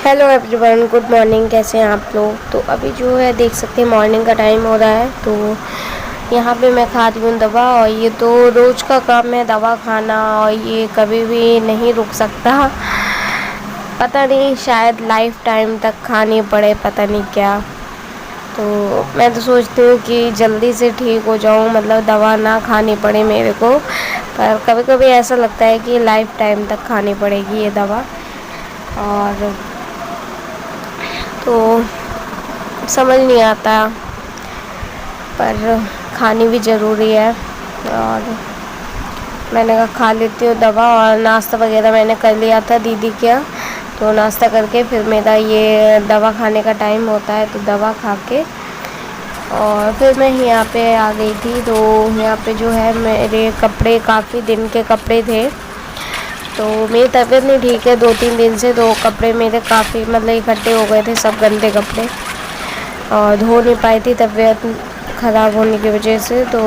Hello everyone, good morning. कैसे हैं आप लोग? तो अभी जो है देख सकते हैं मॉर्निंग का टाइम हो रहा है। तो यहाँ पे मैं खा रही हूँ दवा, और ये तो रोज़ का काम है दवा खाना, और ये कभी भी नहीं रुक सकता। पता नहीं, शायद लाइफ टाइम तक खानी पड़े, पता नहीं क्या। तो मैं तो सोचती हूँ कि जल्दी से ठीक हो जाऊँ, मतलब दवा ना खानी पड़े मेरे को। पर कभी कभी ऐसा लगता है कि लाइफ टाइम तक खानी पड़ेगी ये दवा। और तो समझ नहीं आता, पर खानी भी ज़रूरी है। और मैंने कहा खा लेती हूँ दवा। और नाश्ता वगैरह मैंने कर लिया था दीदी के यहाँ, तो नाश्ता करके फिर मेरा ये दवा खाने का टाइम होता है, तो दवा खा के और फिर मैं यहाँ पे आ गई थी। तो यहाँ पे जो है मेरे कपड़े, काफ़ी दिन के कपड़े थे। तो मेरी तबीयत नहीं ठीक है 2-3 दिन से, तो कपड़े मेरे काफ़ी मतलब इकट्ठे हो गए थे, सब गंदे कपड़े, और धो नहीं पाई थी तबीयत ख़राब होने की वजह से। तो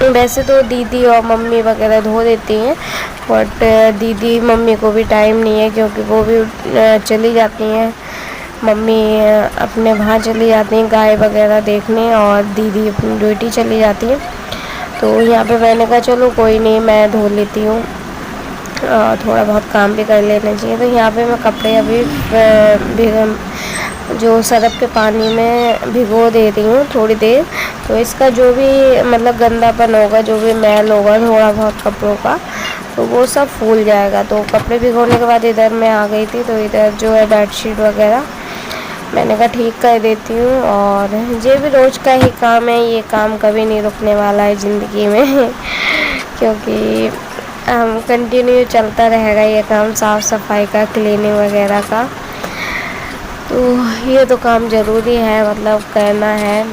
वैसे तो दीदी और मम्मी वगैरह धो देती हैं, बट दीदी मम्मी को भी टाइम नहीं है, क्योंकि वो भी चली जाती हैं। मम्मी अपने वहाँ चली जाती हैं गाय वगैरह देखने, और दीदी अपनी ड्यूटी चली जाती है। तो यहाँ पे मैंने कहा चलो कोई नहीं, मैं धो लेती हूँ, थोड़ा बहुत काम भी कर लेना चाहिए। तो यहाँ पे मैं कपड़े अभी जो सरफ के पानी में भिगो दे रही हूँ थोड़ी देर। तो इसका जो भी मतलब गंदापन होगा, जो भी मैल होगा थोड़ा बहुत कपड़ों का, तो वो सब फूल जाएगा। तो कपड़े भिगोने के बाद इधर मैं आ गई थी, तो इधर जो है बेडशीट वगैरह मैंने कहा ठीक कर देती हूँ। और ये भी रोज़ का ही काम है, ये काम कभी नहीं रुकने वाला है ज़िंदगी में क्योंकि कंटिन्यू चलता रहेगा ये काम, साफ़ सफाई का, क्लीनिंग वगैरह का। तो ये तो काम ज़रूरी है, मतलब करना है,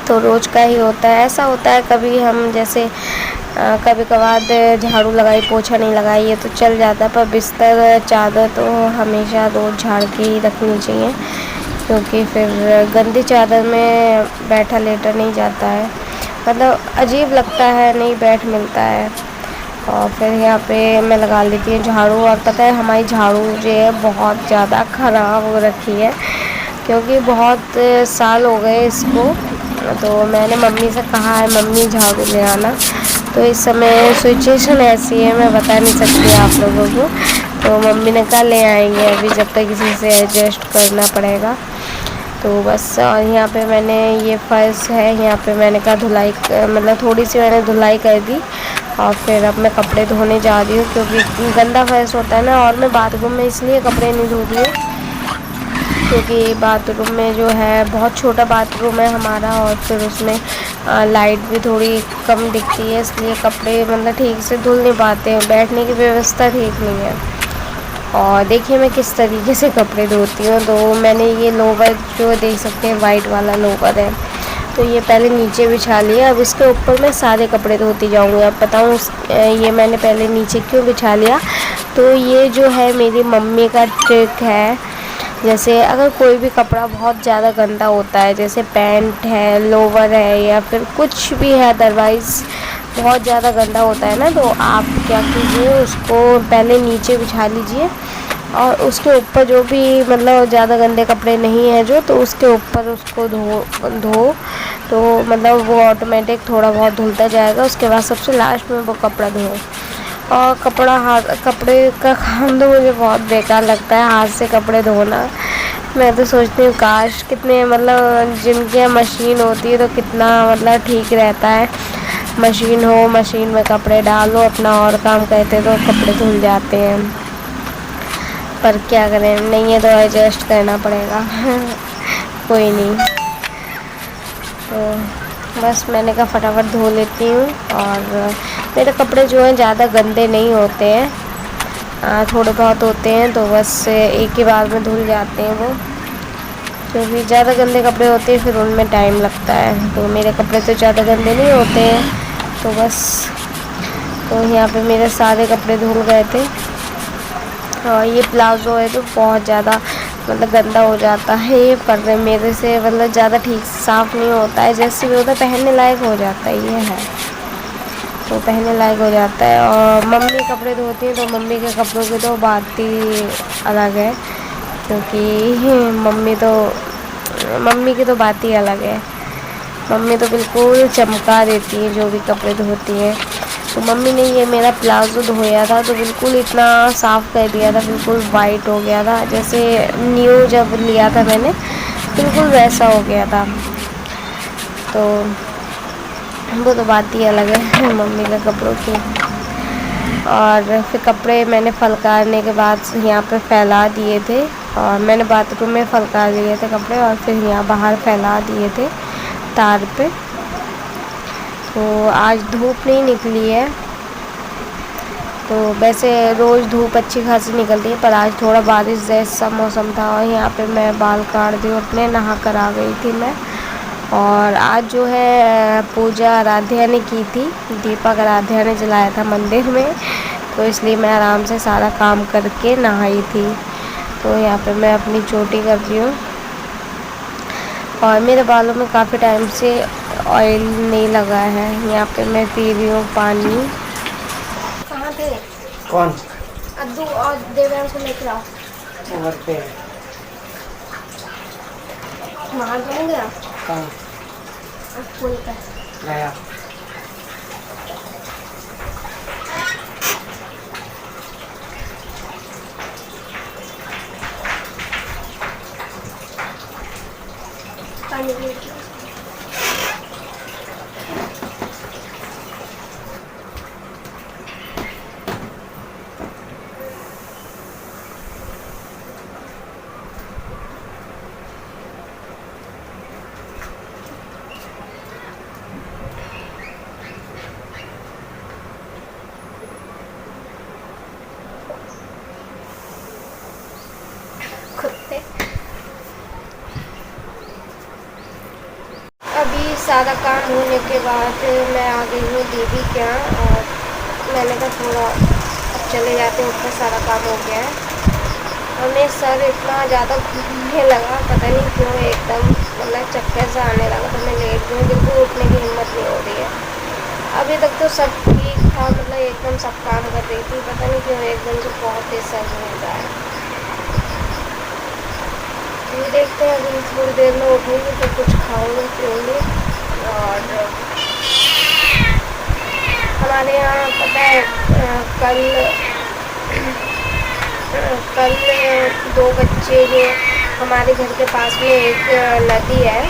तो रोज़ का ही होता है। ऐसा होता है कभी हम जैसे कभी कभार झाड़ू लगाई, पोछा नहीं लगाई, ये तो चल जाता है, पर बिस्तर चादर तो हमेशा रोज़ झाड़ के ही रखनी चाहिए, क्योंकि फिर गंदी चादर में बैठा लेटा नहीं जाता है, मतलब अजीब लगता है, नहीं बैठ मिलता है। और फिर यहाँ पे मैं लगा लेती हूँ झाड़ू। और पता है हमारी झाड़ू जो है बहुत ज़्यादा ख़राब हो रखी है, क्योंकि बहुत साल हो गए इसको। तो मैंने मम्मी से कहा है मम्मी झाड़ू ले आना, तो इस समय सिचुएशन ऐसी है, मैं बता नहीं सकती आप लोगों को। तो मम्मी ने कहा ले आएंगे, अभी जब तक किसी से एडजस्ट करना पड़ेगा। तो बस। और यहाँ पे मैंने ये फर्श है, यहाँ पे मैंने कहा धुलाई मतलब थोड़ी सी मैंने धुलाई कर दी, और फिर अब मैं कपड़े धोने जा रही हूँ, क्योंकि गंदा फर्श होता है ना। और मैं बाथरूम में इसलिए कपड़े नहीं धो रही हूँ, क्योंकि बाथरूम में जो है बहुत छोटा बाथरूम है हमारा, और फिर उसमें लाइट भी थोड़ी कम दिखती है, इसलिए कपड़े मतलब ठीक से धुल नहीं पाते हैं, बैठने की व्यवस्था ठीक नहीं है। और देखिए मैं किस तरीके से कपड़े धोती हूँ। तो मैंने ये लोवर जो देख सकते हैं वाइट वाला लोवर है, तो ये पहले नीचे बिछा लिया, अब इसके ऊपर मैं सारे कपड़े धोती जाऊँगी। अब बताऊँ ये मैंने पहले नीचे क्यों बिछा लिया, तो ये जो है मेरी मम्मी का ट्रिक है। जैसे अगर कोई भी कपड़ा बहुत ज़्यादा गंदा होता है, जैसे पैंट है, लोवर है, या फिर कुछ भी है अदरवाइज़ बहुत ज़्यादा गंदा होता है ना, तो आप क्या कीजिए, उसको पहले नीचे बिछा लीजिए, और उसके ऊपर जो भी मतलब ज़्यादा गंदे कपड़े नहीं हैं जो, तो उसके ऊपर उसको धो तो मतलब वो ऑटोमेटिक थोड़ा बहुत धुलता जाएगा। उसके बाद सबसे लास्ट में वो कपड़ा धो। और कपड़े का काम तो मुझे बहुत बेकार लगता है, हाथ से कपड़े धोना। मैं तो सोचती हूँ काश कितने मतलब जिनके यहाँ मशीन होती है तो कितना मतलब ठीक रहता है, मशीन हो, मशीन में कपड़े डालो अपना और काम करते तो कपड़े धुल जाते हैं। पर क्या करें, नहीं है तो एडजस्ट करना पड़ेगा कोई नहीं। तो बस मैंने कहा फटाफट धो लेती हूँ। और मेरे कपड़े जो हैं ज़्यादा गंदे नहीं होते हैं, थोड़े बहुत होते हैं, तो बस एक ही बार में धुल जाते हैं वो, क्योंकि ज़्यादा गंदे कपड़े होते हैं फिर उनमें टाइम लगता है। तो मेरे कपड़े तो ज़्यादा गंदे नहीं होते हैं, तो बस। तो यहाँ पे मेरे सारे कपड़े धुल गए थे। और ये प्लाज़ो है तो बहुत ज़्यादा मतलब गंदा हो जाता है ये, पर मेरे से मतलब ज़्यादा ठीक साफ़ नहीं होता है, जैसे भी होता है पहनने लायक हो जाता है, ये है तो पहनने लायक हो जाता है। और मम्मी कपड़े धोती हैं, तो मम्मी के कपड़ों की तो बात ही अलग है, क्योंकि मम्मी की तो बात ही अलग है। मम्मी तो बिल्कुल चमका देती है जो भी कपड़े धोती है। तो मम्मी ने ये मेरा प्लाज़ो धोया था तो बिल्कुल इतना साफ़ कर दिया था, बिल्कुल वाइट हो गया था, जैसे न्यू जब लिया था मैंने बिल्कुल वैसा हो गया था। तो वो तो बात ही अलग है मम्मी के कपड़ों की। और फिर कपड़े मैंने फलकारने के बाद यहाँ पे फैला दिए थे, और मैंने बाथरूम में फलकार लिए थे कपड़े और फिर यहाँ बाहर फैला दिए थे तार पे। तो आज धूप नहीं निकली है, तो वैसे रोज़ धूप अच्छी खासी निकलती है, पर आज थोड़ा बारिश जैसा मौसम था। और यहाँ पे मैं बाल काट दी अपने, नहा कर आ गई थी मैं। और आज जो है पूजा आराध्या ने की थी, दीपक आराध्या ने जलाया था मंदिर में, तो इसलिए मैं आराम से सारा काम करके नहाई थी। तो यहाँ पे मैं अपनी चोटी कर रही हूँ, और मेरे बालों में काफ़ी टाइम से ऑयल नहीं लगा है। यहाँ पे मैं पी रही हूँ पानी। कहाँ थे? कौन? अद्दू और देवांश को लेकर आओ। घर पे है। वहाँ तो गया? कहाँ? पुल पे गया। पानी लेके। कुत्ते। अभी सारा काम होने के बाद मैं आ गई हूँ दीदी के यहाँ, और मैंने कहा थोड़ा अब चले जाते ऊपर, सारा काम हो गया है। और मेरा सर इतना ज़्यादा घूमने लगा, पता नहीं क्यों, एकदम मतलब चक्कर सा आने लगा। तो मैं लेट गई, बिल्कुल उठने की हिम्मत नहीं हो रही है। अभी तक तो सब ठीक था, मतलब एकदम सब काम कर रही थी, पता नहीं क्यों एकदम से बहुत तेज सर घूम रहा है। तो देखते हैं, अभी थोड़ी देर में उठूँगी तो कुछ खाऊँगी पीऊँगी। और हमारे यहाँ पता है कल दो बच्चे, जो हमारे घर के पास में एक नदी है,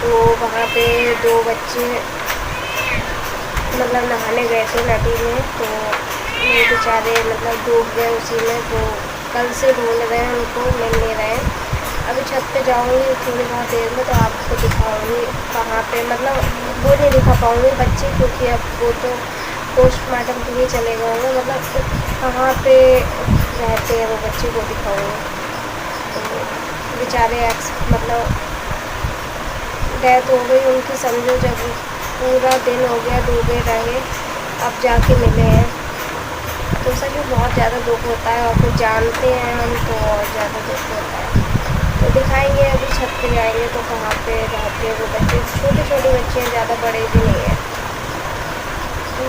तो वहाँ पे दो बच्चे मतलब नहाने गए थे नदी में, तो ये बेचारे मतलब डूब गए उसी में। तो कल से ढूंढ रहे हैं उनको, मिल नहीं रहे हैं। अभी छत पे जाऊंगी थोड़ी बहुत देर में, तो आपको दिखाऊंगी कहाँ पे, मतलब वो नहीं दिखा पाऊँगी बच्चे, क्योंकि अब वो तो पोस्टमार्टम के लिए चले गए होंगे, मतलब कहाँ पे रहते हैं वो बच्चे को दिखाऊंगी। तो बेचारे मतलब डेथ हो गई उनकी, समझो, जब पूरा दिन हो गया डूबे रहे, अब जाके मिले हैं। तो सच में बहुत ज़्यादा दुख होता है, और कुछ जानते हैं हम तो और ज़्यादा दुख होता है। तो दिखाएंगे, अभी छत पे जाएंगे तो कहाँ पे रहते हैं वो बच्चे, छोटे छोटे बच्चे हैं, ज़्यादा बड़े भी नहीं हैं। तो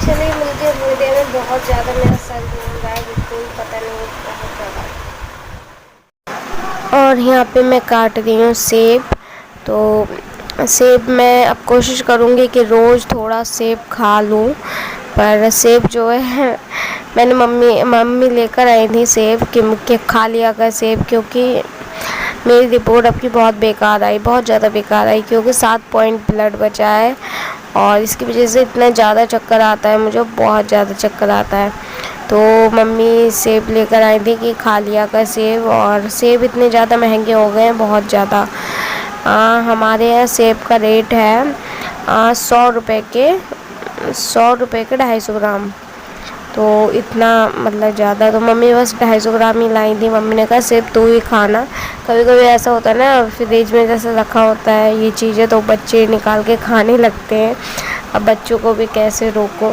चलिए मिलते हैं थोड़ी देर में। बहुत ज़्यादा मेरा सर घूम रहा है, बिल्कुल पता नहीं, बहुत ज़्यादा। और यहाँ पे मैं काट रही हूँ सेब। तो सेब मैं अब कोशिश करूँगी कि रोज़ थोड़ा सेब खा लूँ, पर सेब जो है मैंने मम्मी लेकर आई थी सेब कि खा लिया कर सेब, क्योंकि मेरी रिपोर्ट अब की बहुत बेकार आई, बहुत ज़्यादा बेकार आई, क्योंकि 7 पॉइंट ब्लड बचा है, और इसकी वजह से इतना ज़्यादा चक्कर आता है मुझे, बहुत ज़्यादा चक्कर आता है। तो मम्मी सेब लेकर आई थी कि खा लिया कर सेब, और सेब इतने ज़्यादा महंगे हो गए हैं, बहुत ज़्यादा। हमारे यहाँ सेब का रेट है 100 रुपये के 250 ग्राम। तो इतना मतलब ज़्यादा, तो मम्मी बस 250 ग्राम ही लाई थी। मम्मी ने कहा सेब तू ही खाना, कभी कभी ऐसा होता है ना फ्रिज में जैसे रखा होता है ये चीज़ें, तो बच्चे निकाल के खाने लगते हैं, अब बच्चों को भी कैसे रोको।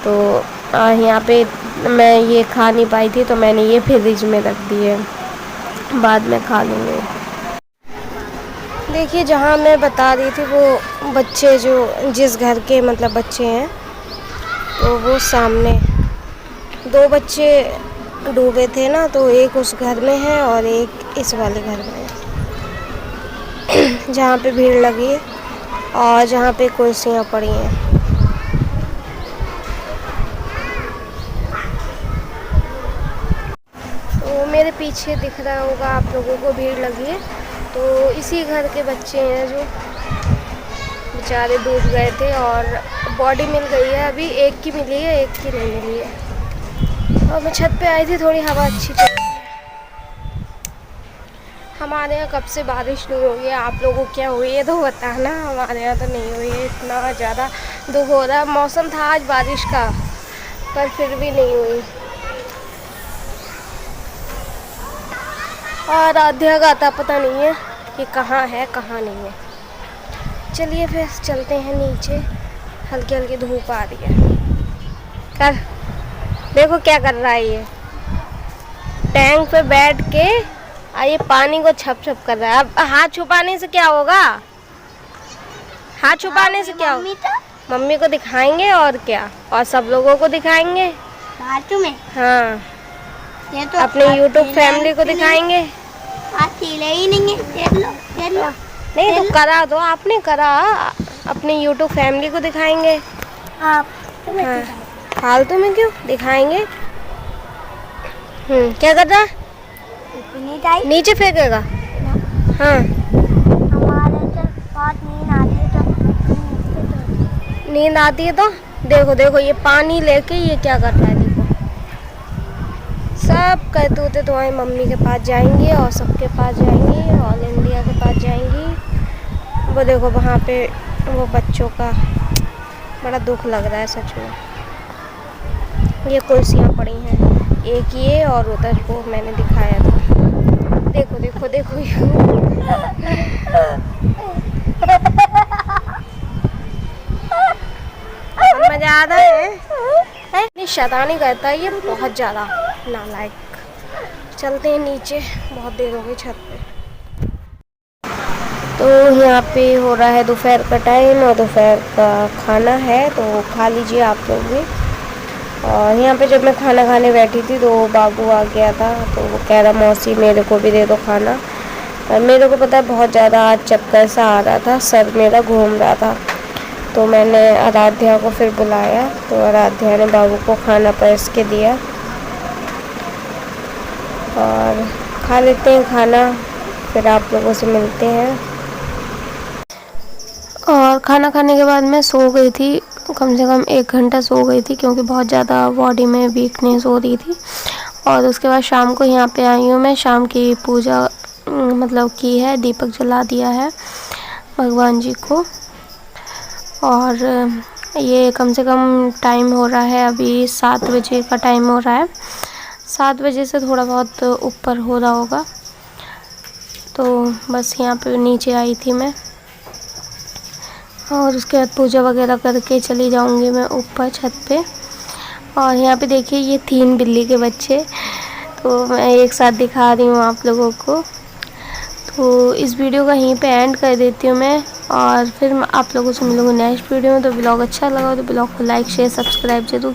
तो यहाँ पे मैं ये खा नहीं पाई थी, तो मैंने ये फ्रिज में रख दिए, बाद में खा लूँगी। देखिए जहाँ मैं बता रही थी वो बच्चे, जो जिस घर के मतलब बच्चे हैं, तो वो सामने 2 बच्चे डूबे थे ना, तो एक उस घर में है और एक इस वाले घर में है जहाँ पे भीड़ लगी है और जहाँ पे कुर्सियाँ पड़ी हैं। तो मेरे पीछे दिख रहा होगा आप लोगों को, भीड़ लगी है। तो इसी घर के बच्चे हैं जो बेचारे डूब गए थे और बॉडी मिल गई है। अभी एक की मिली है, एक की नहीं मिली है। और मैं छत पे आई थी, थोड़ी हवा अच्छी चल रही है। हमारे यहाँ कब से बारिश नहीं हुई है, आप लोगों को क्या हुई है तो बताना। हमारे यहाँ तो नहीं हुई है, इतना ज़्यादा दुख हो रहा है। मौसम था आज बारिश का, पर फिर भी नहीं हुई। और आराध्या का आता पता नहीं है कि कहाँ है कहाँ नहीं है। चलिए फिर चलते हैं नीचे, हल्की हल्की धूप आ रही है। कर देखो क्या कर रहा है ये, टैंक पे बैठ के ये पानी को छप छप कर रहा है। अब हाथ छुपाने से क्या होगा, हाथ छुपाने से क्या होगा? मम्मी को दिखाएंगे और क्या, और सब लोगों को दिखाएंगे। में हाँ, ये तो अपने YouTube फैमिली को दिखाएंगे। अकेले ही नहीं है, देख लो नहीं तो करा दो, आपने करा, अपने YouTube फैमिली को दिखाएंगे। आप हाँ, फालतू में क्यों दिखाएंगे। क्या कर रहा है? नीचे फेंकेगा। हाँ, हमारे तो बहुत नींद आती है तो देखो देखो ये पानी लेके ये क्या कर रहा है। देखो सब करतूतें तुम्हारी मम्मी के पास जाएंगी और सबके पास जाएंगी, ऑल इंडिया के पास जाएंगी। वो देखो वहाँ पे वो बच्चों का बड़ा दुख लग रहा है सच में। ये कुर्सियाँ पड़ी हैं, एक ये और उधर वो मैंने दिखाया था। देखो देखो देखो मजा आता है। नहीं शैतानी करता है ये बहुत ज़्यादा नालायक। चलते हैं नीचे, बहुत देर हो गई छत पे। तो यहाँ पे हो रहा है दोपहर का टाइम और दोपहर का खाना है, तो खा लीजिए आप लोग भी। और यहाँ पे जब मैं खाना खाने बैठी थी तो बाबू आ गया था, तो वो कह रहा मौसी मेरे को भी दे दो खाना। और मेरे को पता है बहुत ज़्यादा आज चक्कर सा आ रहा था, सर मेरा घूम रहा था। तो मैंने आराध्या को फिर बुलाया, तो आराध्या ने बाबू को खाना परस के दिया। और खा लेते हैं खाना, फिर आप लोगों से मिलते हैं। और खाना खाने के बाद मैं सो गई थी, कम से कम 1 घंटा सो गई थी, क्योंकि बहुत ज़्यादा बॉडी में वीकनेस हो रही थी। और उसके बाद शाम को यहाँ पे आई हूँ मैं, शाम की पूजा मतलब की है, दीपक जला दिया है भगवान जी को। और ये कम से कम टाइम हो रहा है, अभी 7 बजे का टाइम हो रहा है। 7 बजे से थोड़ा बहुत ऊपर हो रहा होगा। तो बस यहाँ पे नीचे आई थी मैं, और उसके बाद पूजा वगैरह करके चली जाऊंगी मैं ऊपर छत पे। और यहाँ पे देखिए ये 3 बिल्ली के बच्चे, तो मैं एक साथ दिखा रही हूँ आप लोगों को। तो इस वीडियो का यहीं पे एंड कर देती हूँ मैं, और फिर आप लोगों से मिलूँगी नेक्स्ट वीडियो में। तो ब्लॉग अच्छा लगा तो ब्लॉग को लाइक शेयर सब्सक्राइब जरूर